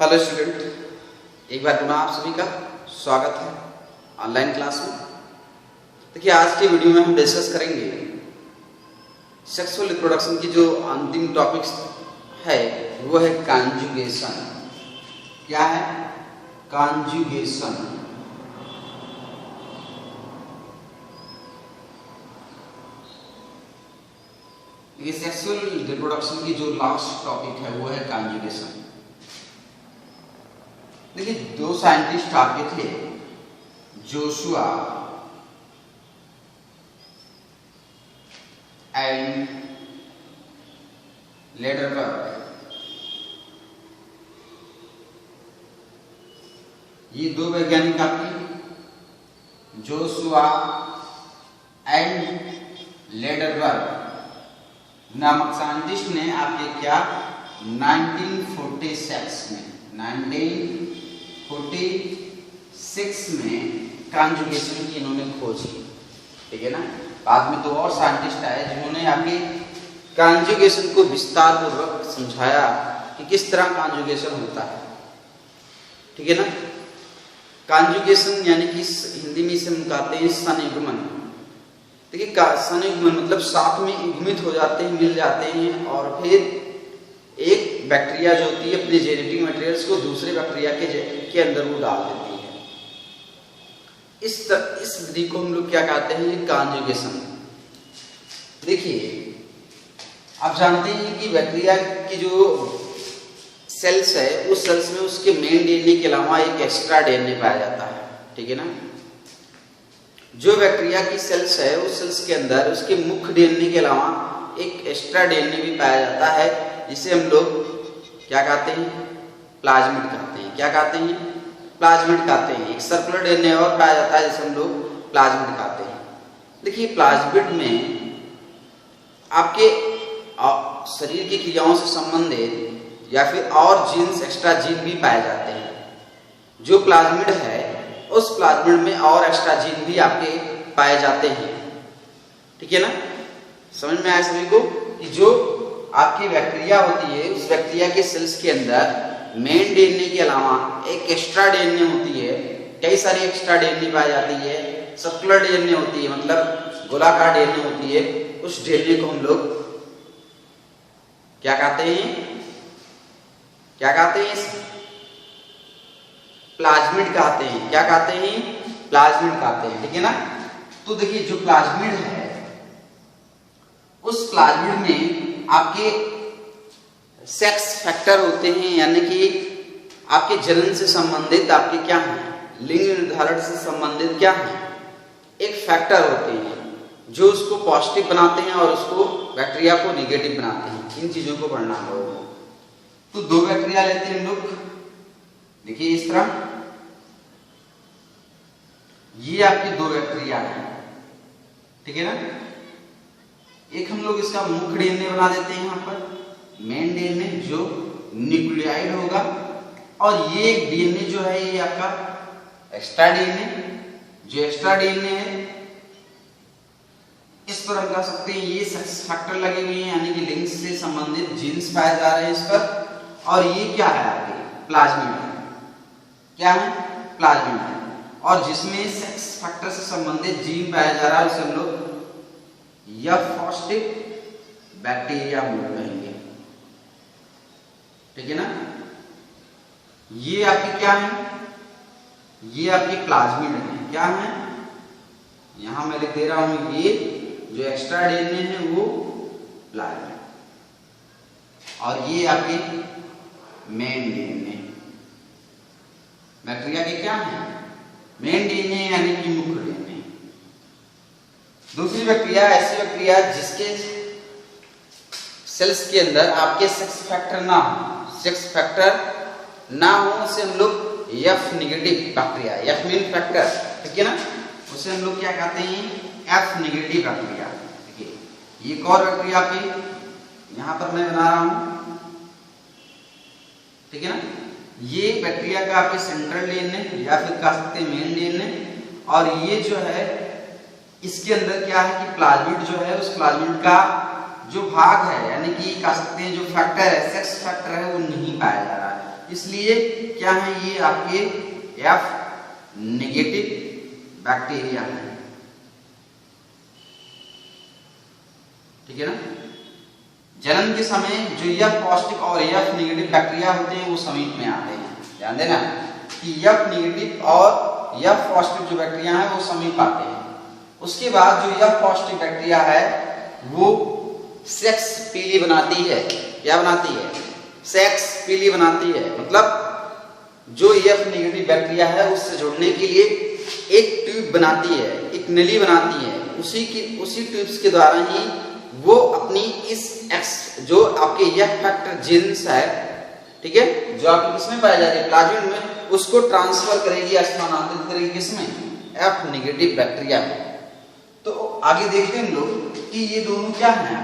Hello student, एक बार पुनः आप सभी का स्वागत है ऑनलाइन क्लास में। देखिए, आज की वीडियो में हम डिस्कस करेंगे सेक्सुअल रिप्रोडक्शन की जो अंतिम टॉपिक्स है वो है कॉन्जुगेशन। क्या है? कॉन्जुगेशन। ये सेक्सुअल रिप्रोडक्शन की जो लास्ट टॉपिक है वो है कॉन्जुगेशन। देखिए, दो साइंटिस्ट आपके थे, जोशुआ एंड लेडरबर्ग। ये दो वैज्ञानिक आपके जोशुआ एंड लेडरबर्ग नामक साइंटिस्ट ने आपके क्या 1946 में कॉन्जुगेशन की इन्होंने खोज की। ठीक है ना। बाद में दो और साइंटिस्ट आए जिन्होंने आपके कॉन्जुगेशन को विस्तार पूर्वक समझाया कि किस तरह कॉन्जुगेशन होता है। ठीक है ना। कॉन्जुगेशन यानी कि हिंदी में इसे हम कहते हैं संयुग्मन। देखिए, संयुग्मन मतलब साथ में युग्मित हो जाते हैं, मिल जाते हैं और फिर एक बैक्टीरिया जो होती है अपने जेनेटिक मटेरियल्स को दूसरे बैक्टीरिया के अंदर वो डाल देती है। इस विधि को हम लोग क्या कहते हैं? कॉन्जुगेशन। देखिए, आप जानते हैं कि बैक्टीरिया की जो सेल्स है उस सेल्स में उसके मेन डीएनए के अलावा एक एक्स्ट्रा डीएनए पाया जाता है। ठीक है ना। जो बैक्टीरिया की सेल्स है उस सेल्स के अंदर उसके मुख्य डीएनए के अलावा एक एक्स्ट्रा डीएनए भी पाया जाता है, जिसे हम लोग क्या कहते हैं? प्लाज्मिड कहते हैं। क्या कहते हैं? प्लाज्मिड कहते हैं। एक सर्कुलर डीएनए और पाया जाता है जिसे हम लोग प्लाज्मिड कहते हैं। देखिए, प्लाज्मिड में आपके शरीर की क्रियाओं से संबंधित या फिर और जीन्स, एक्स्ट्रा जीन भी पाए जाते हैं। जो प्लाज्मिड है उस प्लाज्मिड में और एक्स्ट्रा जीन भी आपके पाए जाते हैं। ठीक है ना। समझ में आया सभी को कि जो आपकी बैक्टीरिया होती है उस बैक्टीरिया के सेल्स के अंदर मेन डीएनए के अलावा एक एक्स्ट्रा डीएनए होती है। कई सारी एक्स्ट्रा डीएनए पाई जाती है। सर्कुलर डीएनए होती है, मतलब गोलाकार डीएनए होती है। उस डीएनए को हम लोग क्या कहते हैं? क्या कहते हैं? प्लाज्मिड कहते हैं। क्या कहते हैं? प्लाज्मिड कहते हैं। ठीक है ना। तो देखिए, जो प्लाज्मिड है उस प्लाज्मिड में आपके सेक्स फैक्टर होते हैं, यानी कि आपके जनन से संबंधित आपके क्या हैं? लिंग निर्धारण से संबंधित क्या है? एक फैक्टर होते हैं जो उसको पॉजिटिव बनाते हैं और उसको बैक्टीरिया को निगेटिव बनाते हैं। इन चीजों को पढ़ना होगा। तो दो बैक्टीरिया लेते हैं हम लोग। देखिए, इस तरह ये आपकी दो बैक्टीरिया है। ठीक है ना। एक हम लोग इसका मुख्य डीएनए बना देते हैं, यहाँ पर मेन डीएनए जो न्यूक्लियोटाइड होगा, और ये एक डीएनए जो है ये आपका एक्स्ट्रा डीएनए। जो एक्स्ट्रा डीएनए है इस पर हम कह सकते हैं ये सेक्स फैक्टर लगे हुए हैं, यानी कि लिंग से संबंधित जीन्स पाए जा रहे हैं इस पर। और ये क्या है? आपके प्लाज्मिड है। क्या है? प्लाज्मिड है। और जिसमें सेक्स फैक्टर से संबंधित जीन पाया जा रहा है उसे हम लोग एफ पॉजिटिव बैक्टीरिया बोल कहेंगे। ठीक है ना। ये आपकी क्या है? ये आपकी प्लाज्मिड है। क्या है? यहां मैं लिख दे रहा हूं, ये जो एक्स्ट्रा डीएनए है वो प्लाज्मिड, और ये आपके मेन डीएनए। बैक्टीरिया के क्या है? मेन डीएनए यानी कि मुख्य डीएनए। दूसरी बैक्टीरिया ऐसी बैक्टीरिया जिसके सेल्स के अंदर आपके सेक्स फैक्टर ना हो। सेक्स फैक्टर ना हो उसे हम लोग F negative bacteria, F mean factor. ठीक है ना। उसे हम लोग क्या कहते हैं? F negative bacteria. ठीक है। ये एक और बैक्टीरिया आपकी यहां पर मैं बना रहा हूं। ठीक है ना। ये बैक्टीरिया का आपके सेंट्रल डीएनए या फिर कह सकते हैं मेन डीएनए, और ये जो है इसके अंदर क्या है कि प्लाज्मिड जो है उस प्लाज्मिड का जो भाग है, यानी कि कह सकते हैं जो फैक्टर है, सेक्स फैक्टर है, वो नहीं पाया जा रहा है। इसलिए क्या है, ये आपके F नेगेटिव बैक्टीरिया है। ठीक है ना। जन्म के समय जो F पॉजिटिव और F नेगेटिव बैक्टीरिया होते हैं वो समीप में आते हैं। ध्यान देना कि F नेगेटिव और F पॉजिटिव जो बैक्टीरिया है वो समीप आते हैं। उसके बाद जो F पॉजिटिव बैक्टीरिया है वो सेक्स पीली बनाती है। क्या बनाती है? सेक्स पीली बनाती है। मतलब जो F नेगेटिव बैक्टीरिया है उससे जुड़ने के लिए एक ट्यूब बनाती है, एक नली बनाती है। उसी ट्यूब्स के द्वारा ही वो अपनी इस एक्स जो आपके F फैक्टर जीन्स है, ठीक है, जो आपके किसमें पाया जा रही है, प्लाज्मिड में, उसको ट्रांसफर करेगी, स्थानांतरित करेगी किसमें, F नेगेटिव बैक्टीरिया में। तो आगे देखते हैं हम लोग कि ये दोनों क्या हैं,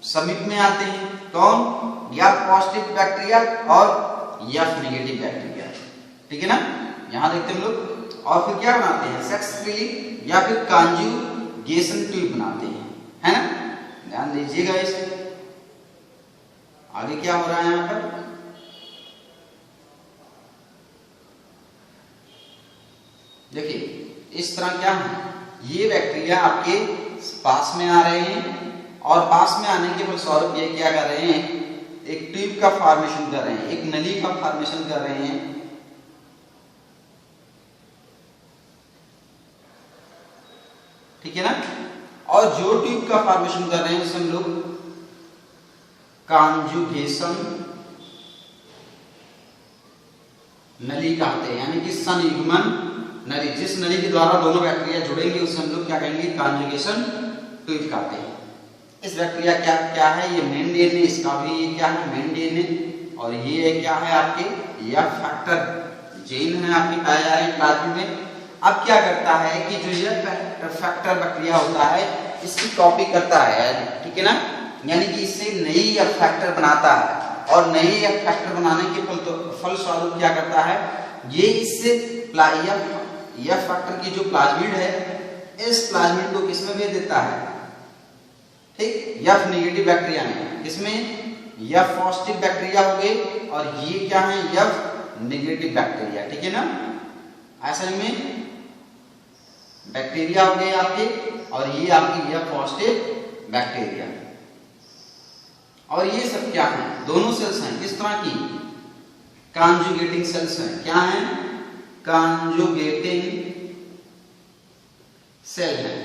समीप में आते हैं। कौन? F पॉजिटिव बैक्टीरिया और F नेगेटिव बैक्टीरिया। ठीक है ना। यहां देखते हैं हम लोग। और फिर क्या बनाते हैं, सेक्स पीली या फिर कॉन्जुगेशन ट्यूब बनाते हैं, है ना। ध्यान दीजिएगा इसे। आगे क्या हो रहा है यहां पर, देखिए इस तरह क्या है, ये बैक्टीरिया आपके पास में आ रहे हैं और पास में आने के फलस्वरूप ये क्या कर रहे हैं, एक ट्यूब का फॉर्मेशन कर रहे हैं, एक नली का फॉर्मेशन कर रहे हैं। ठीक है ना। और जो ट्यूब का फॉर्मेशन कर रहे हैं उसे हम लोग कॉन्जुगेशन नली कहते हैं, यानी कि संयुग्मन नली। जिस नली के द्वारा दोनों बैक्टीरिया जुड़ेंगे उसे हम लोग क्या कहेंगे, कॉन्जुगेशन ट्यूब कहते हैं। इस बैक्टीरिया क्या है, ये मेन डीएनए, इसका भी ये क्या है, मेन डीएनए। और ये क्या है आपके F फैक्टर जीन है आपके पाए जा रहे हैं प्लाज्मिड में। अब क्या करता है कि जो ये फैक्टर बैक्टीरिया होता है इसकी कॉपी करता है, ठीक है ना, यानी कि इससे नई F फैक्टर बनाता है। और नई F फैक्टर बनाने के फलस्वरूप क्या करता है, ये इससे F फैक्टर की जो प्लाज्मिड है इस प्लाज्मिड को किसमें भेज देता है, ठीक, F नेगेटिव बैक्टीरिया में। किसमें, F पॉजिटिव बैक्टीरिया हो गए और ये क्या है, F नेगेटिव बैक्टीरिया। ठीक है ना। ऐसा में बैक्टीरिया हो गए आपके और ये आपकी F पॉजिटिव बैक्टीरिया। और ये सब क्या है, दोनों सेल्स हैं किस तरह की, कॉन्जुगेटिंग सेल्स हैं। क्या है, कॉन्जुगेटिंग सेल है।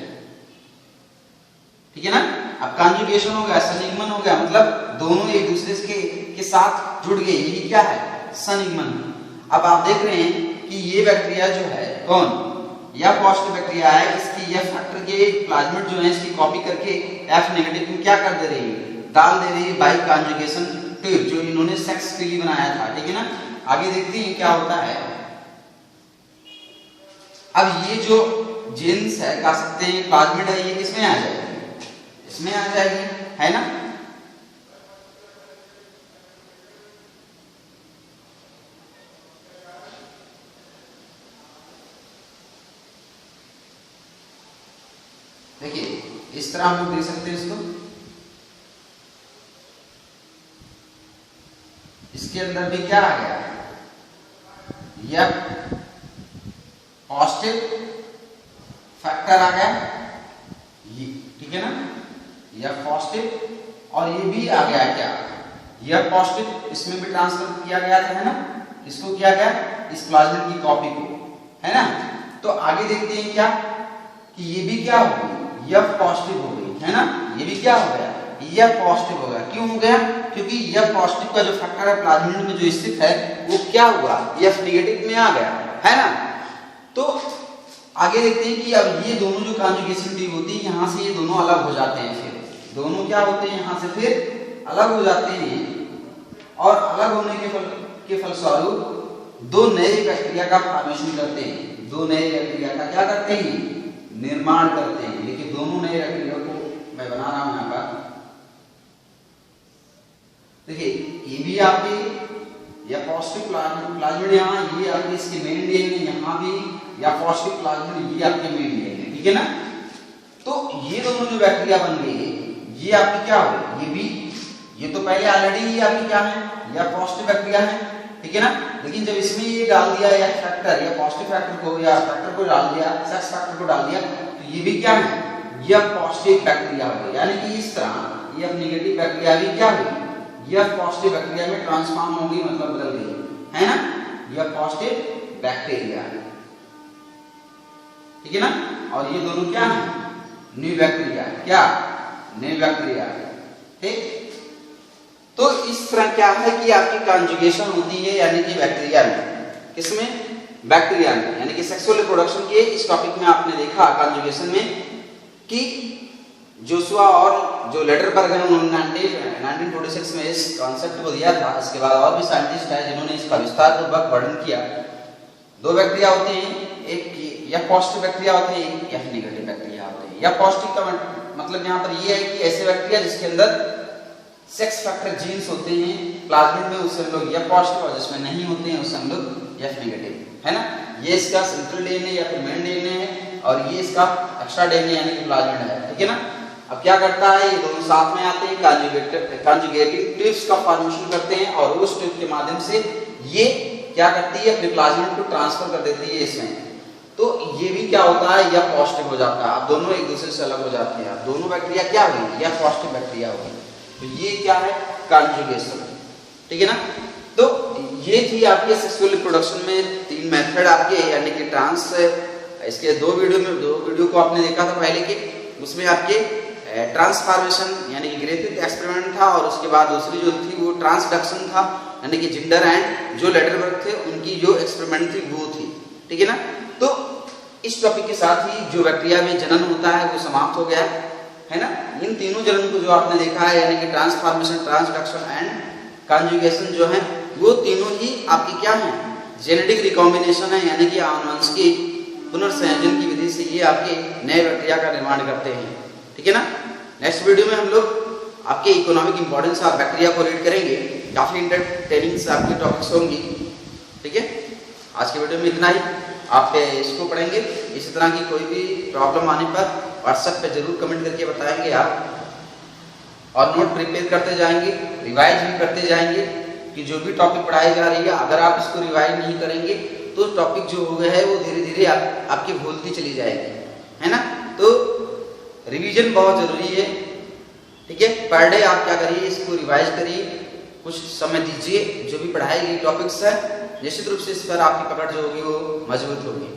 ठीक है ना। अब कॉन्जुगेशन हो गया, संयुग्मन हो गया, मतलब दोनों एक दूसरे के साथ जुड़ गए, यही क्या है, संयुग्मन। अब आप देख रहे हैं कि ये बैक्टीरिया जो है कौन, F पॉजिटिव बैक्टीरिया है, इसकी F फैक्टर के प्लाज्मिड जो है इसकी कॉपी करके F नेगेटिव में क्या कर दे रही है, डाल दे रही है बाई कॉन्जुगेशन ट्यूब, जो इन्होंने सेक्स के लिए बनाया था। ठीक है ना। आगे देखते हैं क्या होता है। अब ये जो जीन्स है, कह सकते हैं प्लाज्मिड है, ये किसमें आ जाएगी, इसमें आ जाएगी, है ना। देखिए इस तरह हम देख सकते हैं इसको, इसके अंदर भी क्या आ गया, F पॉजिटिव फैक्टर आ गया, ये ठीक है ना, F पॉजिटिव। और ये भी आ गया क्या, F पॉजिटिव, इसमें भी ट्रांसफर किया गया था, है ना, इसको किया गया, इस प्लाज्मिड की कॉपी को, है ना। तो आगे देखते हैं क्या कि ये भी क्या हो गई, F पॉजिटिव हो गई, है ना। ये भी क्या हो गया, F पॉजिटिव हो गया। क्यों हो गया, क्योंकि F पॉजिटिव का जो फैक्टर है प्लाज्मिड में जो स्थित है वो क्या हुआ, F नेगेटिव में आ गया, है ना। तो आगे देखते हैं कि अब ये दोनों जो कॉन्जुगेशन ट्यूब होती है यहाँ से ये दोनों अलग हो जाते हैं, फिर दोनों क्या होते हैं यहाँ से फिर अलग हो जाते हैं। और अलग होने के फलस्वरूप दो नए बैक्टीरिया का फॉर्मेशन करते हैं, दो नए बैक्टीरिया का क्या करते हैं, निर्माण करते हैं। देखिए दोनों नए बैक्टीरिया को मैं बना रहा हूं यहाँ पर। देखिए ये भी आपकी या पॉजिटिव प्लाज्मिड, यहाँ ये आपके इसके मेन डीएनए, यहाँ भी या पॉजिटिव प्लाज्मिड, ये आपके मेन डीएनए। ठीक है ना। तो ये दोनों जो बैक्टीरिया बन गए ये आपकी क्या हो, ये भी, ये तो पहले ऑलरेडी ये आपकी क्या है, या पॉजिटिव बैक्टीरिया है, ठीक है ना। लेकिन जब इसमें ये डाल दिया या फैक्टर या पॉजिटिव फैक्टर को या फैक्टर को डाल दिया, सेक्स फैक्टर को डाल दिया, तो ये भी क्या है, यह पॉजिटिव बैक्टीरिया हो गई। यानी कि इस तरह यह नेगेटिव बैक्टीरिया भी क्या हुई, यह पॉजिटिव बैक्टीरिया में ट्रांसफॉर्म हो गई, मतलब बदल गई, है ना। यह पॉजिटिव बैक्टीरिया, ठीक है ना। और ये दोनों क्या है, न्यू बैक्टीरिया, क्या, न्यू बैक्टीरिया, ठीक। तो इस तरह क्या है कि आपकी कॉन्जुगेशन होती है, यानी कि बैक्टीरिया में, किसमें, बैक्टीरिया में, यानी कि सेक्सुअल रिप्रोडक्शन के इस टॉपिक में आपने देखा कॉन्जुगेशन में कि जोशुआ और जो लेटरबर्ग हैं उन्होंने 1946 में इस कॉन्सेप्ट को दिया था। इसके बाद और भी साइंटिस्ट हैं जिन्होंने इसका विस्तार पूर्वक वर्णन किया। दो बैक्टीरिया होते हैं, एक या पॉजिटिव बैक्टीरिया होते हैं, एक या नेगेटिव बैक्टीरिया होते हैं। या पॉजिटिव का मतलब यहाँ पर ये है कि ऐसे बैक्टीरिया जिसके अंदर सेक्स फैक्टर जीन्स होते हैं प्लाज्मिड में, उससे हम लोग या पॉजिटिव, और जिसमें नहीं होते हैं उससे हम लोग एफ नेगेटिव, है ना। ये इसका सेंट्रल डीएनए या फिर मेन डीएनए है, और ये इसका एक्स्ट्रा डीएनए यानी कि प्लाज्मिड है, ठीक है ना। अब क्या करता है, ये दोनों साथ में आते हैं, कॉन्जुगेटिव ट्यूब्स का फॉर्मेशन करते हैं, और उस ट्यूब के माध्यम से ये क्या करती है, अपने प्लाज्मिड को ट्रांसफर कर देती है इसमें। तो ये भी क्या होता है, या पॉजिटिव हो जाता है। अब दोनों एक दूसरे से अलग हो जाते हैं, दोनों बैक्टीरिया क्या हुई, या पॉजिटिव बैक्टीरिया हुई। तो ये क्या है, कॉन्जुगेशन, ठीक है ना। तो ये थी आपके सेक्सुअल रिप्रोडक्शन में 3 मेथड आपके, यानी कि ट्रांस, इसके दो वीडियो को आपने देखा था पहले के, उसमें आपके ट्रांसफॉर्मेशन यानी कि ग्रिफिथ एक्सपेरिमेंट था, और उसके बाद दूसरी जो थी वो ट्रांसडक्शन था, यानी कि जिंडर एंड जो लेटरबर्ग थे उनकी जो एक्सपेरिमेंट थी वो थी, ठीक है ना। तो इस टॉपिक के साथ ही जो बैक्टीरिया में जनन होता है वो समाप्त हो गया है ना। इन तीनों जनन को जो आपने देखा है, यानी कि ट्रांसफॉर्मेशन, ट्रांसडक्शन एंड कॉन्जुगेशन जो है, वो तीनों ही आपकी क्या है, जेनेटिक रिकॉम्बिनेशन है, यानी कि आनुवंशिक पुनर्संयोजन की विधि से ये आपके नए बैक्टीरिया का निर्माण करते हैं, ठीक है ना। नेक्स्ट वीडियो में हम लोग आपके इकोनॉमिक इंपॉर्टेंस ऑफ बैक्टीरिया को रीड करेंगे, काफी इंटरटेनिंग आपके टॉपिक्स होंगी, ठीक है। आज के वीडियो में इतना ही, आप इसको पढ़ेंगे। इसी तरह की कोई भी प्रॉब्लम आने पर व्हाट्सएप पे जरूर कमेंट करके बताएंगे आप, और नोट प्रिपेयर करते जाएंगे, रिवाइज भी करते जाएंगे कि जो भी टॉपिक पढ़ाई जा रही है, अगर आप इसको रिवाइज नहीं करेंगे तो टॉपिक जो हो गया है वो धीरे धीरे आपकी भूलती चली जाएगी, है ना। तो रिवीजन बहुत जरूरी है, ठीक है। पर डे आप क्या करिए, इसको रिवाइज करिए, कुछ समय दीजिए, जो भी पढ़ाई गई टॉपिक्स है निश्चित रूप से इस पर आपकी पकड़ जो होगी वो मजबूत होगी।